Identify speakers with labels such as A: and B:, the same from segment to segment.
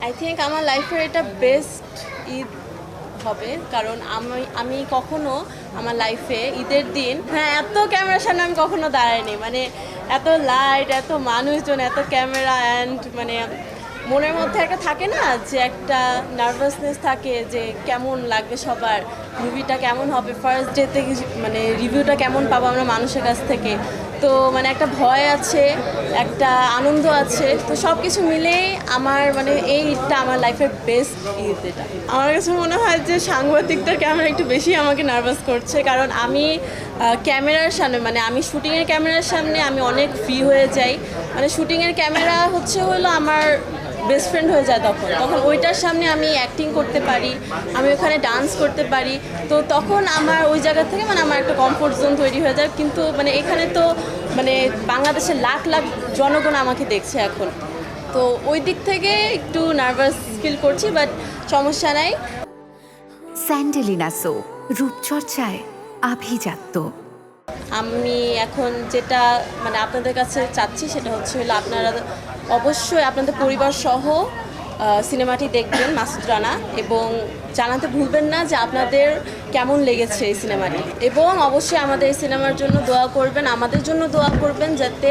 A: I think আমার লাইফের এটা বেস্ট ঈদ হবে, কারণ আমি কখনো আমার লাইফে ঈদের দিন এত ক্যামেরার সামনে আমি কখনো দাঁড়াইনি। মানে এত লাইট, এত মানুষজন, এত ক্যামেরা অ্যান্ড মানে মনের মধ্যে একটা থাকে না যে একটা নার্ভাসনেস থাকে যে কেমন লাগবে সবার, মুভিটা কেমন হবে, ফার্স্ট ডেতে মানে রিভিউটা কেমন পাবো আমরা মানুষের কাছ থেকে। তো মানে একটা ভয় আছে, একটা আনন্দ আছে, তো সব কিছু মিলেই আমার মানে এই ঈদটা আমার লাইফের বেস্ট ঈদ। এটা আমার কাছে মনে হয় যে সাংবাদিকদের ক্যামেরা একটু বেশি আমাকে নার্ভাস করছে, কারণ আমি ক্যামেরার সামনে মানে আমি শুটিংয়ের ক্যামেরার সামনে আমি অনেক ফ্রি হয়ে যাই। মানে শুটিংয়ের ক্যামেরা হলো আমার বেস্ট ফ্রেন্ড হয়ে যায়। তখন ওইটার সামনে আমি অ্যাক্টিং করতে পারি, আমি ওখানে ডান্স করতে পারি। তো তখন আমার ওই জায়গা থেকে মানে আমার একটা কমফোর্ট জোন তৈরি হয়ে যায়। কিন্তু মানে এখানে তো মানে বাংলাদেশের লাখ লাখ জনগণ আমাকে দেখছে এখন, তো ওই দিক থেকে একটু নার্ভাস ফিল করছি, বাট সমস্যা নাই।
B: স্যান্ডেলিনা সো, রূপচর্চায় আভিজাত্য।
A: আমি এখন যেটা মানে আপনাদের কাছে চাচ্ছি সেটা হলো আপনারা অবশ্যই আপনাদের পরিবার সহ সিনেমাটি দেখবেন মাসুদ রানা, এবং জানাতে ভুলবেন না যে আপনাদের কেমন লেগেছে এই সিনেমাটি। এবং অবশ্যই আমাদের এই সিনেমার জন্য দোয়া করবেন, আমাদের জন্য দোয়া করবেন, যাতে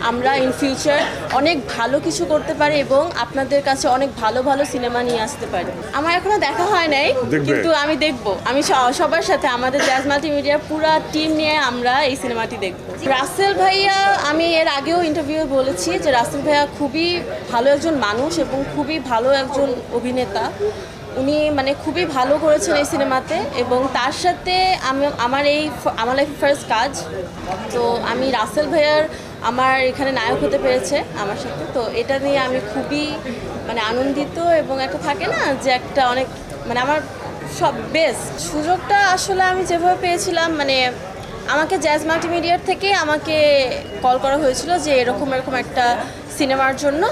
A: আমরা ইন ফিউচার অনেক ভালো কিছু করতে পারি এবং আপনাদের কাছে অনেক ভালো ভালো সিনেমা নিয়ে আসতে পারি। আমার এখনো দেখা হয় নাই, কিন্তু আমি দেখব। আমি সবার সাথে আমাদের জ্যাজ মাল্টিমিডিয়ার পুরো টিম নিয়ে আমরা এই সিনেমাটি দেখব। রাসেল ভাইয়া, আমি এর আগেও ইন্টারভিউ বলেছি যে রাসেল ভাইয়া খুবই ভালো একজন মানুষ এবং খুবই ভালো একজন অভিনেতা। উনি মানে খুবই ভালো করেছেন এই সিনেমাতে, এবং তার সাথে আমার লাইফের ফার্স্ট কাজ। তো আমি রাসেল ভাইয়ার আমার এখানে নায়ক হতে পেরেছে আমার সাথে, তো এটা নিয়ে আমি খুবই মানে আনন্দিত। এবং একটা থাকে না যে একটা অনেক মানে আমার সব বেস্ট সুযোগটা আসলে আমি যেভাবে পেয়েছিলাম, মানে আমাকে জ্যাজ মাল্টিমিডিয়ার থেকে আমাকে কল করা হয়েছিল যে এরকম একটা সিনেমার জন্য,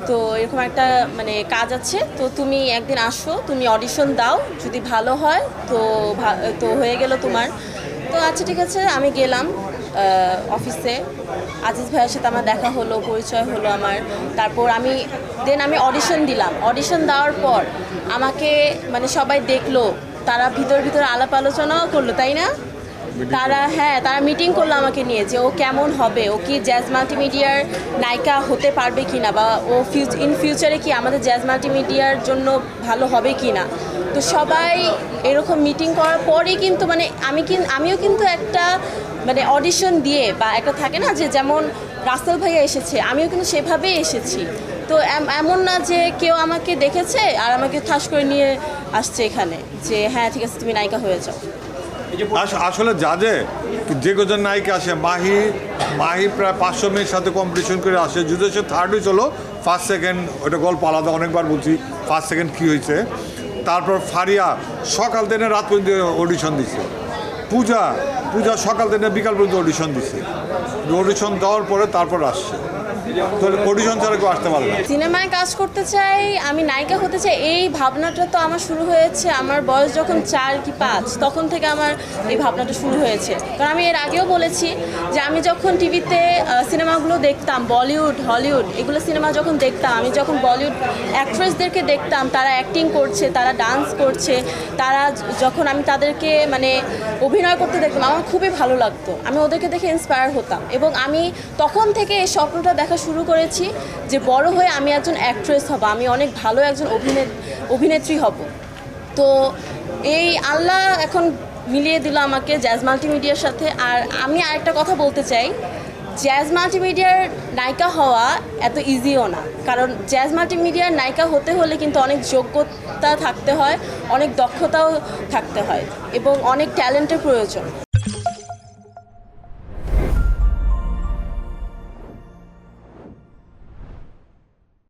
A: তো এরকম একটা মানে কাজ আছে, তো তুমি একদিন আসো, তুমি অডিশন দাও, যদি ভালো হয় তো হয়ে গেল তোমার। তো আচ্ছা ঠিক আছে, আমি গেলাম অফিসে, আজিজ ভাইয়ের সাথে আমার দেখা হলো, পরিচয় হলো আমার। তারপর আমি অডিশন দিলাম। অডিশন দেওয়ার পর আমাকে মানে সবাই দেখলো, তারা ভিতর আলাপ আলোচনাও করলো, তাই না? তারা মিটিং করলো আমাকে নিয়ে যে ও কেমন হবে, ও কি জ্যাজ মাল্টিমিডিয়ার নায়িকা হতে পারবে কিনা, বা ও ইন ফিউচারে কি আমাদের জ্যাজ মাল্টিমিডিয়ার জন্য ভালো হবে কিনা। তো সবাই এরকম মিটিং করার পরেই কিন্তু মানে আমিও কিন্তু একটা মানে অডিশন দিয়ে, বা একটা থাকে না যে যেমন রাসেল ভাইয়া এসেছে, আমিও কিন্তু সেভাবেই এসেছি। তো এমন না যে কেউ আমাকে দেখেছে আর আমাকে ঠাস করে নিয়ে আসছে এখানে যে হ্যাঁ ঠিক আছে তুমি নায়িকা হয়ে যাও।
C: আসলে যে কজন নায়িকা আসে, মাহি প্রায় 500 মেয়ের সাথে কম্পিটিশন করে আসে, যদিও সে থার্ড হয়েছিল, ফার্স্ট সেকেন্ড ওটা গল্প আলাদা, অনেকবার বলছি ফার্স্ট সেকেন্ড কী হয়েছে। তারপর ফারিয়া সকাল দিনে রাত পর্যন্ত অডিশন দিছে, পূজা সকাল দিনে বিকাল পর্যন্ত অডিশন দিছে, অডিশন দেওয়ার পরে তারপর আসছে। অডিশন ছাড়া কেউ আসতে পারে না।
A: সিনেমায় কাজ করতে চাই, আমি নায়িকা হতে চাই, এই ভাবনাটা তো আমার শুরু হয়েছে আমার বয়স যখন 4 কি 5, তখন থেকে আমার এই ভাবনাটা শুরু হয়েছে। কারণ আমি এর আগেও বলেছি যে আমি যখন টিভিতে সিনেমাগুলো দেখতাম, বলিউড হলিউড এগুলো সিনেমা যখন দেখতাম, আমি যখন বলিউড অ্যাক্ট্রেসদেরকে দেখতাম, তারা অ্যাক্টিং করছে, তারা ডান্স করছে, যখন আমি তাদেরকে মানে অভিনয় করতে দেখতাম, আমার খুবই ভালো লাগতো, আমি ওদেরকে দেখে ইন্সপায়ার হতাম। এবং আমি তখন থেকে এই স্বপ্নটা দেখা শুরু করেছি যে বড় হয়ে আমি একজন অ্যাক্ট্রেস হব, আমি অনেক ভালো একজন অভিনেত্রী হব। তো এই আল্লাহ এখন মিলিয়ে দিল আমাকে জ্যাজ মাল্টিমিডিয়ার সাথে। আর আমি আরেকটা কথা বলতে চাই, জ্যাজ মাল্টিমিডিয়ার নায়িকা হওয়া এত ইজিও না, কারণ জ্যাজ মাল্টিমিডিয়ার নায়িকা হতে হলে কিন্তু অনেক যোগ্যতা থাকতে হয়, অনেক দক্ষতাও থাকতে হয়, এবং অনেক ট্যালেন্টের প্রয়োজন।